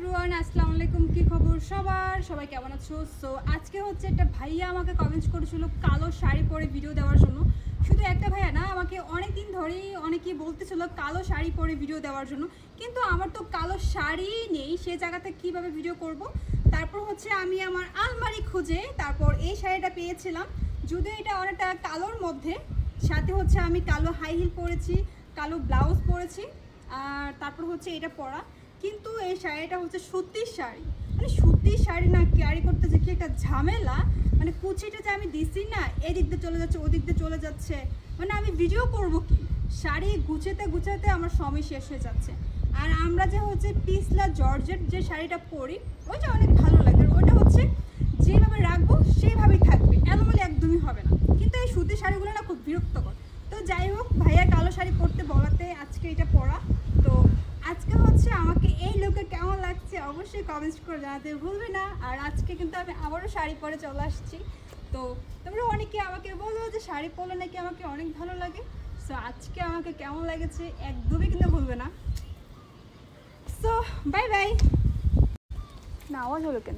Everyone, আসসালামু আলাইকুম। কি খবর সবার? সবাই কেমন আছো? সো আজকে হচ্ছে একটা ভাইয়া আমাকে কমেন্ট করেছিল কালো শাড়ি পরে ভিডিও দেওয়ার জন্য। শুধু একটা ভাইয়া না, আমাকে অনেক দিন ধরেই অনেকেই বলতেছিল কালো শাড়ি পরে ভিডিও দেওয়ার জন্য, কিন্তু আমার তো কালো শাড়ি নেই, সে জায়গাতে কিভাবে ভিডিও করব। তারপর হচ্ছে আমি আমার আলমারি খুঁজে তারপর এই শাড়িটা পেয়েছিলাম, যদিও এটা অনেকটা কালোর মধ্যে, সাথে হচ্ছে আমি কালো হাই হিল পরেছি, কালো ব্লাউজ পরেছি, আর তারপর হচ্ছে এটা পরা। কিন্তু এই শাড়িটা হচ্ছে সুতির শাড়ি, মানে সুতির শাড়ি না ক্যারি করতে যে কি একটা ঝামেলা, মানে কুচিটা যে আমি দিছি না, এদিক দিয়ে চলে যাচ্ছে ওদিক দিয়ে চলে যাচ্ছে, মানে আমি ভিডিও করব কি, শাড়ি গুছাতে গুছাতে আমার সময় শেষ হয়ে যাচ্ছে। আর আমরা যে হচ্ছে পিছলা জর্জেট যে শাড়িটা পরি ওইটা অনেক ভালো লাগে, ওইটা হচ্ছে যেভাবে রাখবো সেইভাবেই থাকবে, এলোমেলো একদমই হবে না। কিন্তু এই সুতির শাড়িগুলো না খুব বিরক্তকর। তো যাই হোক, ভাইয়া কালো শাড়ি পরতে বলাতে আজকে এটা পরা। তো আজকে হচ্ছে আমাকে এই লুকে কেমন লাগছে অবশ্যই কমেন্ট করে জানাতে ভুলবে না। আর আজকে কিন্তু আমি আবারও শাড়ি পরে চলে আসছি। তো তোমরা অনেকে আমাকে বলো যে শাড়ি পরলে নাকি আমাকে অনেক ভালো লাগে। সো আজকে আমাকে কেমন লাগেছে একদমই কিন্তু ভুলবে না। So bye bye. না আওয়াজ হলো কেন?